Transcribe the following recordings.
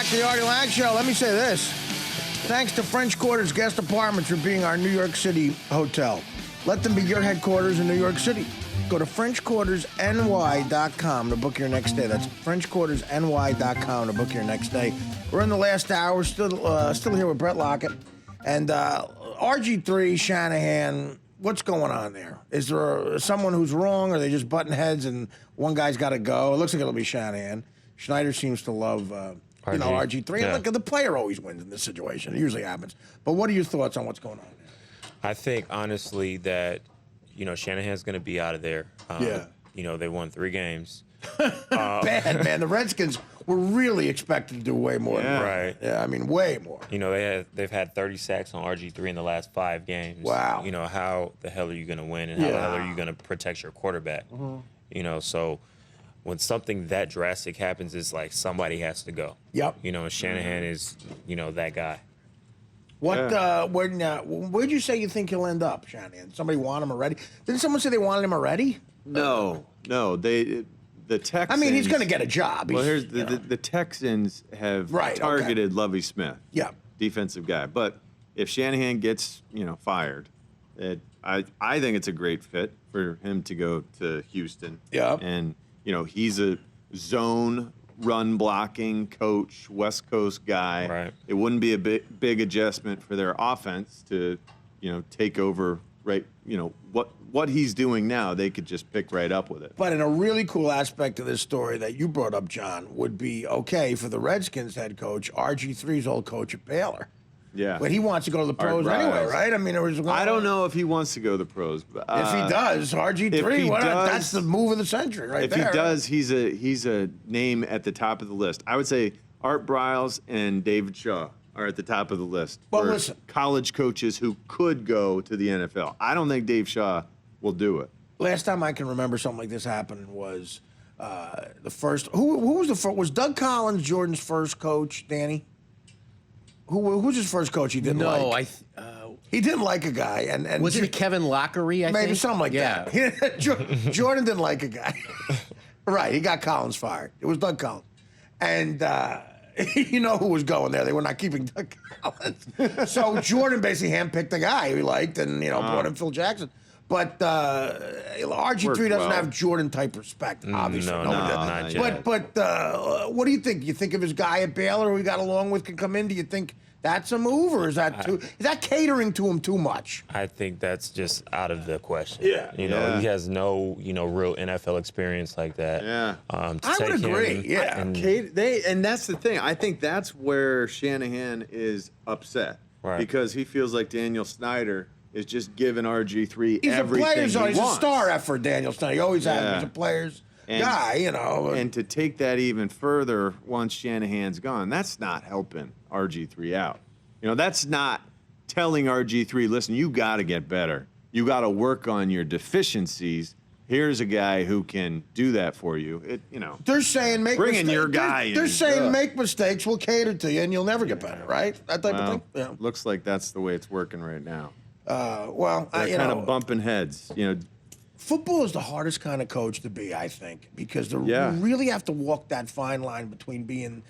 back to the Artie Lange Show. Let me say this. Thanks to French Quarter's Guest Apartments for being our New York City hotel. Let them be your headquarters in New York City. Go to FrenchQuartersNY.com to book your next day. That's FrenchQuartersNY.com to book your next day. We're in the last hour. Still here with Bret Lockett. And RG3, Shanahan, what's going on there? Is there someone who's wrong? Or are they just butting heads and one guy's got to go? It looks like it'll be Shanahan. Schneider seems to love, RG3. Yeah. And look, the player always wins in this situation. It usually happens. But what are your thoughts on what's going on there? I think, honestly, that, Shanahan's going to be out of there. They won 3 games. Bad, man. The Redskins were really expected to do way more. Yeah. Right. Yeah, I mean, way more. They've had 30 sacks on RG3 in the last 5 games. Wow. How the hell are you going to win, and how the hell are you going to protect your quarterback? Mm-hmm. So when something that drastic happens, it's like somebody has to go. Yep. And Shanahan is, that guy. Where'd you say you think he'll end up, Shanahan? Somebody want him already? Didn't someone say they wanted him already? No. The Texans. I mean, he's going to get a job. Here's the Texans have targeted Lovie Smith. Yeah. Defensive guy. But if Shanahan gets, fired, I think it's a great fit for him to go to Houston. Yeah. And, he's a zone run blocking coach, West Coast guy. Right. It wouldn't be a big adjustment for their offense to, take over what he's doing now. They could just pick right up with it. But in a really cool aspect of this story that you brought up, John, would be okay for the Redskins head coach, RG3's old coach at Baylor. Yeah. But he wants to go to the pros anyway, right? I mean, I don't know if he wants to go to the pros. But, if he does, RG3, that's the move of the century right there. If he does, he's a name at the top of the list. I would say Art Briles and David Shaw are at the top of the list. Well, listen. College coaches who could go to the NFL. I don't think Dave Shaw will do it. Last time I can remember something like this happening was the first. Who was the first? Was Doug Collins Jordan's first coach, Danny? Who was his first coach? He didn't like. He didn't like a guy, and was it Kevin Lockery? I maybe think? Something like that. Jordan didn't like a guy. Right, he got Collins fired. It was Doug Collins, and who was going there? They were not keeping Doug Collins. So Jordan basically handpicked the guy he liked, and brought in Phil Jackson. But RG3 doesn't have Jordan-type respect, obviously. No, not yet. But what do you think? You think if his guy at Baylor who he got along with can come in, do you think that's a move, or is that catering to him too much? I think that's just out of the question. Yeah. He has no, real NFL experience like that. Yeah. I would agree. Yeah. And that's the thing. I think that's where Shanahan is upset. Right. Because he feels like Daniel Snyder is just giving RG3 everything he wants. He's a star effort, Daniel Snyder. He always has been. He's a player's guy, And to take that even further once Shanahan's gone, that's not helping RG3 out. That's not telling RG3, listen, you got to get better. You got to work on your deficiencies. Here's a guy who can do that for you. They're saying They're saying make mistakes, we'll cater to you, and you'll never get better, right? That type of thing. Yeah. Looks like that's the way it's working right now. They're kind of bumping heads. Football is the hardest kind of coach to be, I think, because you really have to walk that fine line between being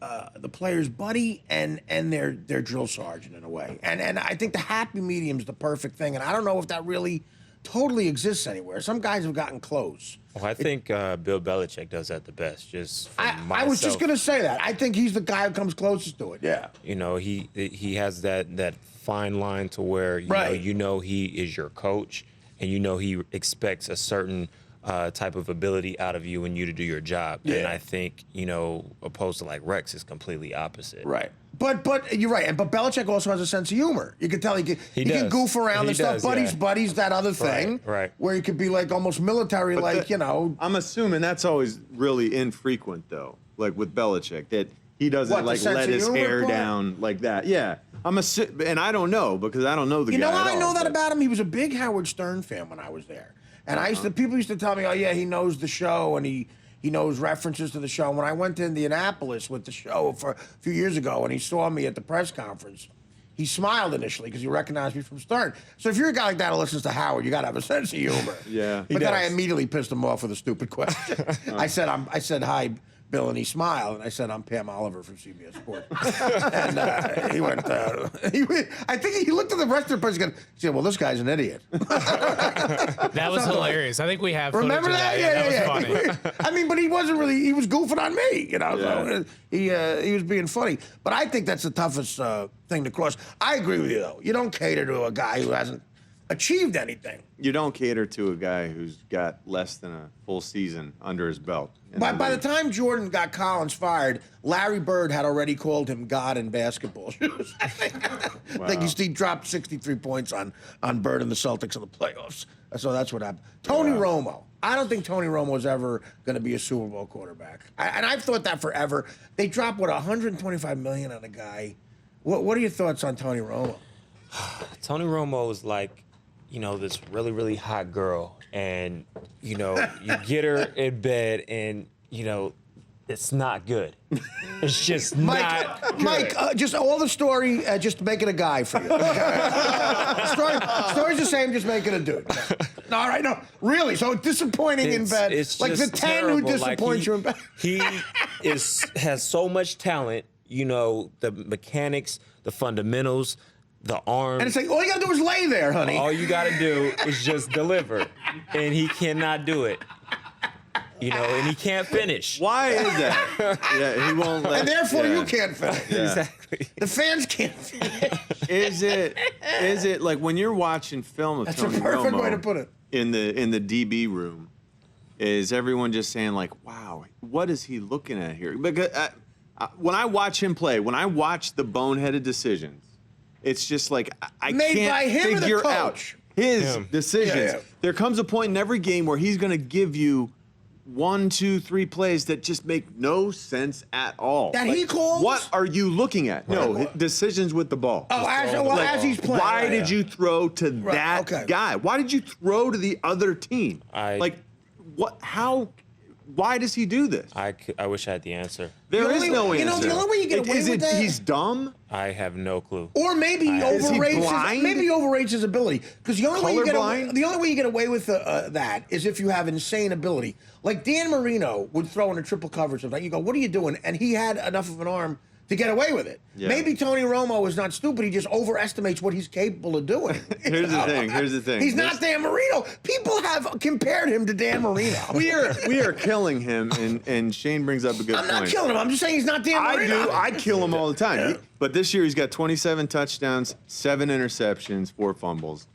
the player's buddy and their drill sergeant in a way. And I think the happy medium is the perfect thing. And I don't know if that really totally exists anywhere. Some guys have gotten close. Well, I think Bill Belichick does that the best. I was just going to say that. I think he's the guy who comes closest to it. Yeah. He has that fine line to where he is your coach, and he expects a certain type of ability out of you and you to do your job. Yeah. And I think opposed to like Rex is completely opposite. Right. But you're right. But Belichick also has a sense of humor. You can tell he can goof around and stuff. Buddies, that other thing. Right. Where he could be like almost military, I'm assuming that's always really infrequent though. Like with Belichick, that he doesn't let his hair down like that. Yeah. And I don't know because I don't know the guy. I know that about him. He was a big Howard Stern fan when I was there. And people used to tell me, oh yeah, he knows the show and he knows references to the show. And when I went to Indianapolis with the show for a few years ago and he saw me at the press conference, he smiled initially because he recognized me from Stern. So if you're a guy like that who listens to Howard, you got to have a sense of humor. Yeah. But then I immediately pissed him off with a stupid question. I said, hi, Bill, and he smiled, and I said, "I'm Pam Oliver from CBS Sports." And he went. I think he looked at the rest of the person. He said, "Well, this guy's an idiot." That was hilarious. I think we have. Remember that? That was funny. I mean, but he wasn't really. He was goofing on me, you know. So he was being funny. But I think that's the toughest thing to cross. I agree with you, though. You don't cater to a guy who hasn't achieved anything. You don't cater to a guy who's got less than a full season under his belt. By the time Jordan got Collins fired, Larry Bird had already called him God in basketball shoes. I think he dropped 63 points on Bird and the Celtics in the playoffs. So that's what happened. Tony Romo. I don't think Tony Romo was ever going to be a Super Bowl quarterback. And I've thought that forever. They dropped, $125 million on a guy. What are your thoughts on Tony Romo? Tony Romo is like, this really, really hot girl, and, you get her in bed, and, it's not good. It's just not good. Mike, just all the story, just make it a guy for you. Story's the same, just make it a dude. No, all right, no, really. So disappointing in bed. It's like the 10 who disappoints you in bed. He has so much talent, the mechanics, the fundamentals, the arm. And it's like, all you got to do is lay there, honey. All you got to do is just deliver. And he cannot do it. And he can't finish. Why is that? Yeah, he won't let. And therefore, you can't finish. Yeah. Exactly. The fans can't finish. Is it like when you're watching film of That's Tony a perfect Romo way to put it. in the DB room? Is everyone just saying like, "Wow, what is he looking at here?" Because when I watch him play, when I watch the boneheaded decisions, it's just like I Made can't by him or the figure out coach? his decisions. Yeah. There comes a point in every game where he's going to give you 1, 2, 3 plays that just make no sense at all. That he calls? What are you looking at? No, decisions with the ball. Oh, as he's playing. Why did you throw to that guy? Why did you throw to the other team? What? How? Why does he do this? I wish I had the answer. There is no answer. The only way you get away with that. He's dumb? I have no clue. Or maybe he Is he overrates blind? maybe he overrates his ability. Because the only way you get away with that is if you have insane ability. Like Dan Marino would throw in a triple coverage sometimes. You go, what are you doing? And he had enough of an arm to get away with it. Yeah. Maybe Tony Romo is not stupid. He just overestimates what he's capable of doing. Here's the thing. He's not Dan Marino. People have compared him to Dan Marino. We are killing him, and Shane brings up a good point. I'm not killing him. I'm just saying he's not Dan Marino. I kill him all the time. Yeah. But this year he's got 27 touchdowns, 7 interceptions, 4 fumbles.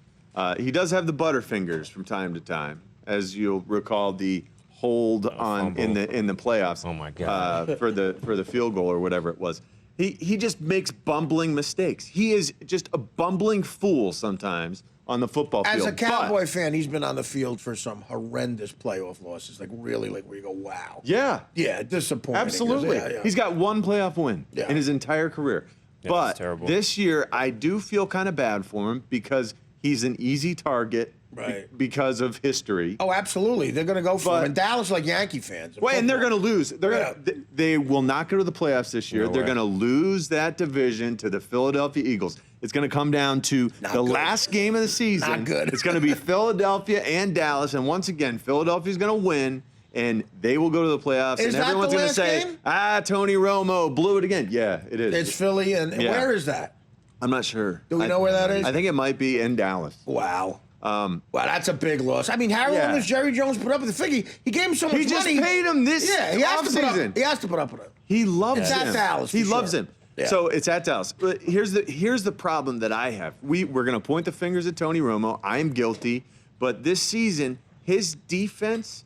He does have the butterfingers from time to time, as you'll recall the hold on in the playoffs. Oh my God! For the field goal or whatever it was. He just makes bumbling mistakes. He is just a bumbling fool sometimes on the football field. As a Cowboy fan, he's been on the field for some horrendous playoff losses, like really, like where you go, wow. Yeah. Yeah, disappointing. Absolutely. Yeah. He's got 1 playoff win in his entire career. Yeah, but this year, I do feel kind of bad for him because he's an easy target. Right. Because of history. Oh, absolutely. They're going to go for him. And Dallas like Yankee fans. Well, and they're going to lose. They will not go to the playoffs this year. They're going to lose that division to the Philadelphia Eagles. It's going to come down to last game of the season. Not good. It's going to be Philadelphia and Dallas. And once again, Philadelphia's going to win. And they will go to the playoffs. Is and everyone's going to say, game? Tony Romo blew it again. Yeah, it is. It's Philly. And where is that? I'm not sure. Do we know where that is? I think it might be in Dallas. Wow. Well, that's a big loss. I mean, how long does Jerry Jones put up with the figgy? He gave him so much money. He just paid him this offseason. He has to put up with it. He loves it's him. It's at Dallas. He loves him. Yeah. So it's at Dallas. But here's the problem that I have. We're going to point the fingers at Tony Romo. I am guilty. But this season, his defense,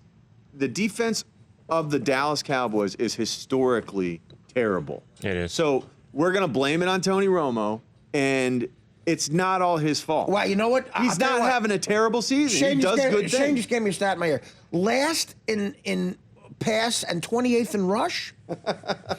the defense of the Dallas Cowboys is historically terrible. It is. So we're going to blame it on Tony Romo, and it's not all his fault. Well, you know what? He's not having a terrible season. He does good things. Shane just gave me a stat in my ear. Last in pass and 28th in rush?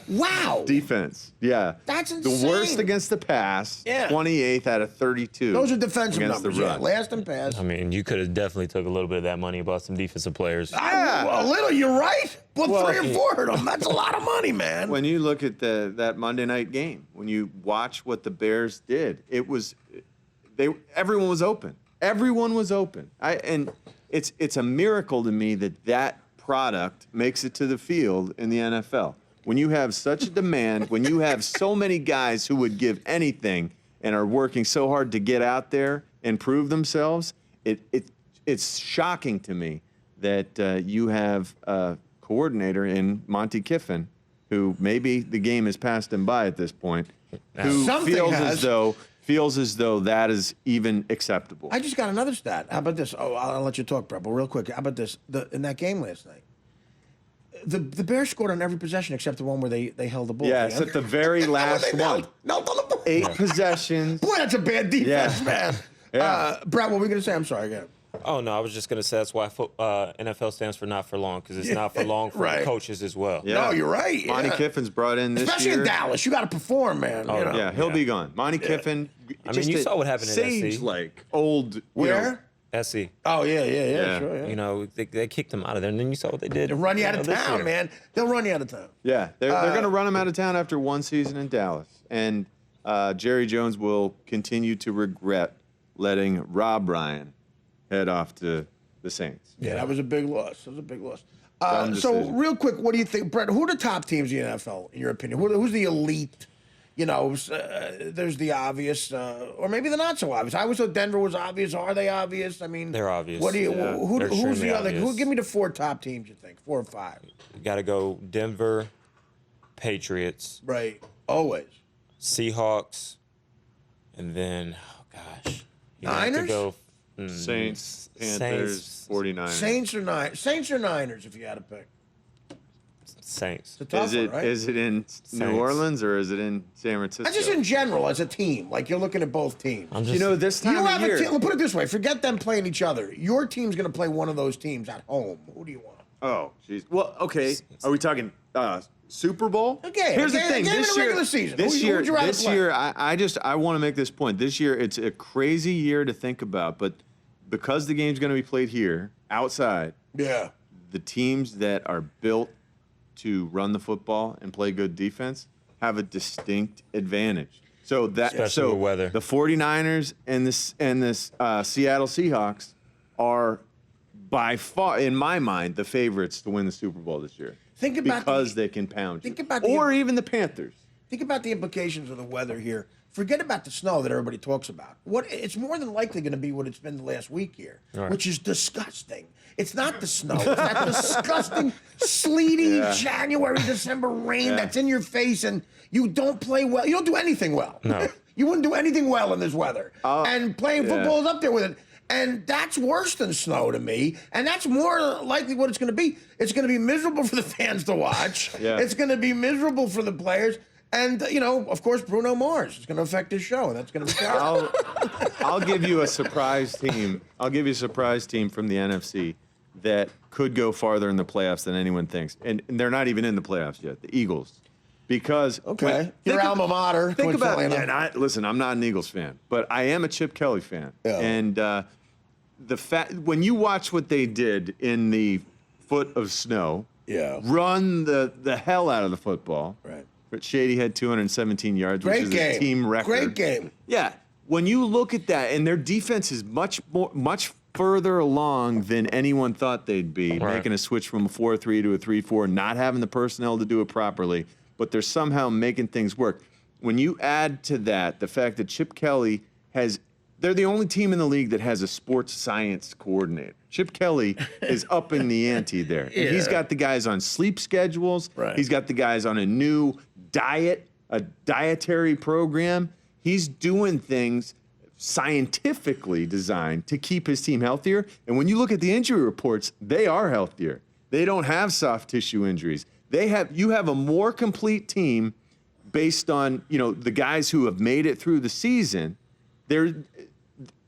Wow. Defense. Yeah. That's insane. The worst against the pass. Yeah. 28th out of 32. Those are defensive against numbers. The run. Last in pass. I mean, you could have definitely took a little bit of that money and bought some defensive players. A little, you're right. Put 3 or 4 of them. That's a lot of money, man. When you look at that Monday night game, when you watch what the Bears did, everyone was open. Everyone was open. And it's a miracle to me that product makes it to the field in the NFL. When you have such a demand, when you have so many guys who would give anything and are working so hard to get out there and prove themselves, it's shocking to me that you have a coordinator in Monty Kiffin, who maybe the game has passed him by at this point, who feels as though that is even acceptable. I just got another stat. How about this? Oh, I'll let you talk, Brett, but real quick. How about this? In that game last night, the Bears scored on every possession except the one where they held the ball. Yeah, it's at the very last one. Knelt on the ball. 8 possessions. Boy, that's a bad defense, man. Yeah. Brett, what were we going to say? I'm sorry, again. Oh, no, I was just going to say that's why NFL stands for not for long, because it's not for long for coaches as well. Yeah. No, you're right. Monty Kiffin's brought in this Especially year. in Dallas. You got to perform, man. Oh, you know? Yeah, he'll be gone. Monty Kiffin. I mean, you saw what happened in SC. Sage-like, old. Where? SC. Oh, yeah, sure. Yeah. You know, they kicked him out of there, and then you saw what they did. They'll run you out of this town, year. man. They'll run you out of town. Yeah, they're going to run him out of town after one season in Dallas. And Jerry Jones will continue to regret letting Rob Ryan head off to the Saints. Yeah, that was a big loss. Dumb So, decision. real quick, what do you think, Brett? Who are the top teams in the NFL, in your opinion? Who's the elite? You know, there's the obvious, or maybe the not so obvious. I always thought Denver was obvious. Are they obvious? I mean, They're obvious. What do you? Yeah. Who's They're the extremely other? obvious. Give me the 4 top teams. You think 4 or 5? You got to go Denver, Patriots, Right, always. Seahawks, and then, oh gosh. You have Niners? to go, Saints, Panthers, 49ers. Saints or Niners, if you had to pick. Saints. It's a tough one, right? Is it in New Saints. Orleans or is it in San Francisco? Just in general, as a team, like you're looking at both teams. You know, this time You of have year. a team. Put it this way: forget them playing each other. Your team's going to play one of those teams at home. Who do you want? Oh, jeez. Well, okay. Are we talking Super Bowl? Okay. Here's the thing. Game in This the year, regular season. this Who year, would you rather this play? year, I want to make this point. This year, it's a crazy year to think about, but because the game's going to be played here, outside, Yeah. the teams that are built to run the football and play good defense have a distinct advantage. So Especially with weather. The 49ers and the Seattle Seahawks are by far, in my mind, the favorites to win the Super Bowl this year. Think about because they can pound you. think about the- or even the Panthers. Think about the implications of the weather here. Forget about the snow that everybody talks about. It's more than likely going to be what it's been the last week here, Right. which is disgusting. It's not the snow. It's that disgusting, sleety January, December rain that's in your face, and you don't play well. You don't do anything well. No. You wouldn't do anything well in this weather. And playing football is up there with it. And that's worse than snow to me. And that's more likely what it's going to be. It's going to be miserable for the fans to watch. Yeah. It's going to be miserable for the players. And, you know, of course, Bruno Mars is going to affect his show. That's going to be terrible. I'll give you a surprise team. I'll give you a surprise team from the NFC that could go farther in the playoffs than anyone thinks. And they're not even in the playoffs yet, the Eagles. Because Okay. Your alma mater. Think about it. coincidentally. Listen, I'm not an Eagles fan, but I am a Chip Kelly fan. Yeah. And the fact when you watch what they did in the foot of snow, run the hell out of the football. Right. But Shady had 217 yards, Great which is game. a team record. Great game. Yeah. When you look at that, and their defense is much further along than anyone thought they'd be, Right. making a switch from a 4-3 to a 3-4, not having the personnel to do it properly, but they're somehow making things work. When you add to that the fact that Chip Kelly they're the only team in the league that has a sports science coordinator. Chip Kelly is up in the ante there. And he's got the guys on sleep schedules. Right. He's got the guys on a new diet, a dietary program. He's doing things scientifically designed to keep his team healthier. And when you look at the injury reports, they are healthier. They don't have soft tissue injuries. You have a more complete team based on, the guys who have made it through the season. They're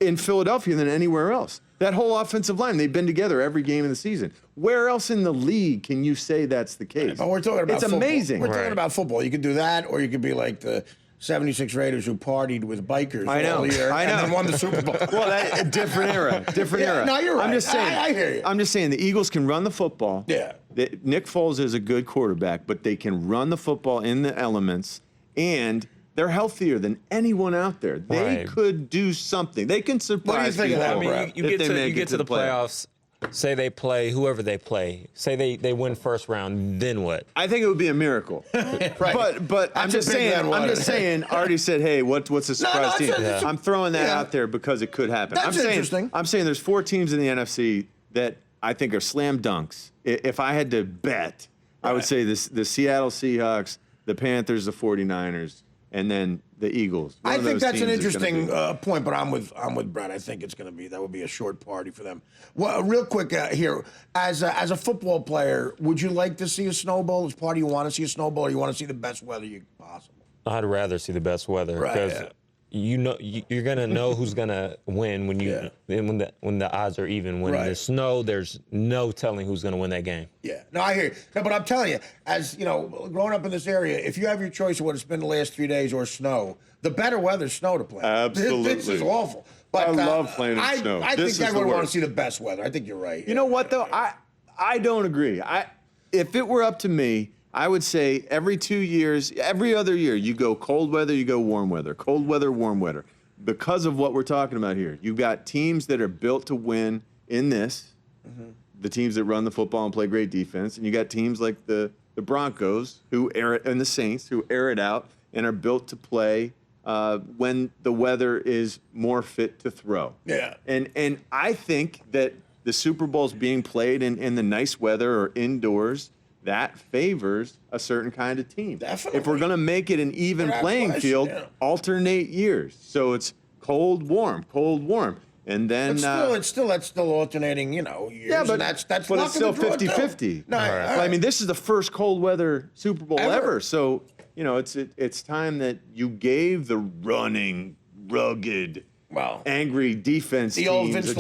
in Philadelphia than anywhere else. That whole offensive line, they've been together every game of the season. Where else in the league can you say that's the case? But we're talking about it's football. amazing. We're talking Right. about football. You could do that, or you could be like the 76 Raiders who partied with bikers I know. all year I know. and then won the Super Bowl. Well, a different era. Different Yeah, era. no, you're right. I'm just saying. I hear you. I'm just saying the Eagles can run the football. Yeah. Nick Foles is a good quarterback, but they can run the football in the elements, and they're healthier than anyone out there. They Right. could do something. They can surprise think of people. that, I mean, Brett? you if get they to make you it get to the playoffs say they play whoever they play. Say they win first round, then what? I think it would be a miracle. Right. But I'm just saying. Artie said, "Hey, what's a surprise team?" I'm throwing that out there because it could happen. That's interesting. I'm saying there's 4 teams in the NFC that I think are slam dunks. If I had to bet, I would say the Seattle Seahawks, the Panthers, the 49ers, and then the Eagles. I think that's an interesting point, but I'm with Brett. I think that would be a short party for them. Well, real quick here, as a football player, would you like to see a snowball? As part of you want to see a snowball, or you want to see the best weather possible? I'd rather see the best weather because you're gonna know who's gonna win when when the odds are even. When there's snow, there's no telling who's gonna win that game. Yeah, no, I hear you. No, but I'm telling you, as you know, growing up in this area, if you have your choice of what it's been the last 3 days or snow, the better weather's snow to play. Absolutely, this is awful. But I love playing in snow. I think I would want to see the best weather. I think you're right. You know what though? I don't agree. If it were up to me, I would say every 2 years, every other year, you go cold weather, you go warm weather, cold weather, warm weather. Because of what we're talking about here, you've got teams that are built to win in this, the teams that run the football and play great defense, and you got teams like the Broncos who air it, and the Saints who air it out and are built to play when the weather is more fit to throw. Yeah. And I think that the Super Bowl's being played in the nice weather or indoors. That favors a certain kind of team. Definitely. If we're going to make it an even playing field, alternate years. So it's cold, warm, and then that's still alternating, years. Yeah, but that's it's still 50-50. No, I mean, this is the first cold weather Super Bowl ever. So it's time that you gave the running, rugged, angry defense the old teams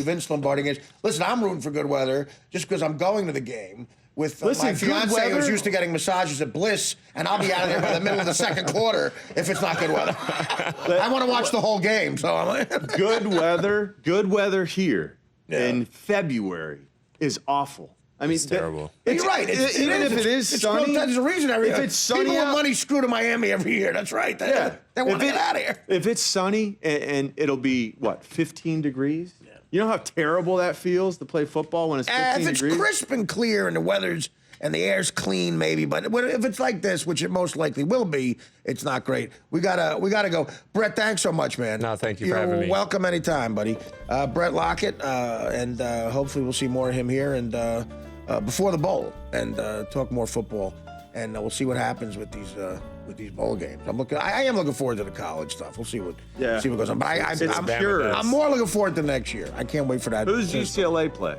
Vince Lombardi games. Listen, I'm rooting for good weather just because I'm going to the game with my fiance who's used to getting massages at Bliss, and I'll be out of there by the middle of the second quarter if it's not good weather. I want to watch the whole game, so I'm like... Good weather here in February is awful. I mean, it's terrible. You're right. Even if it is sunny, there's a reason if it's sunny people out, with money screw to Miami every year. That's right. They want to get out of here. If it's sunny and it'll be 15 degrees. Yeah. You know how terrible that feels to play football when it's 15 degrees? If it's crisp and clear and the weather's and the air's clean, maybe, but if it's like this, which it most likely will be, it's not great. We gotta go. Brett, thanks so much, man. No, thank you for having me. You're welcome anytime, buddy. Bret Lockett, and hopefully we'll see more of him here and before the bowl and talk more football, and we'll see what happens with these bowl games. I am looking forward to the college stuff. We'll see what goes on. But I'm more looking forward to next year. I can't wait for that. Who's UCLA play?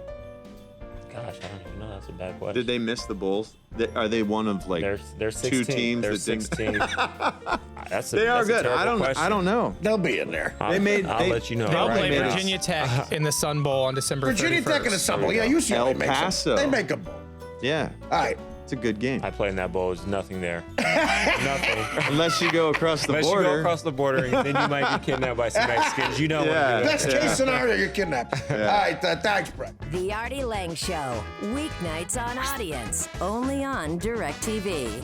Gosh, I don't even know. That's a bad question. Did they miss the Bowls? Are they one of they're 16, 2 teams? They're that 16. They are good. I don't know. They'll be in there. I'll let you know. They'll play Virginia Tech in the Sun Bowl on December 31st. Virginia Tech in the Sun Bowl. Yeah, UCLA El Paso. They make a bowl. Yeah. All right. It's a good game. I play in that bowl. There's nothing there. Nothing. Unless you go across the border. Unless you go across the border, and then you might be kidnapped by some Mexicans. You know what to do that. Best case scenario, you're kidnapped. All right, thanks, Brett. The Artie Lange Show, weeknights on Audience, only on DirecTV.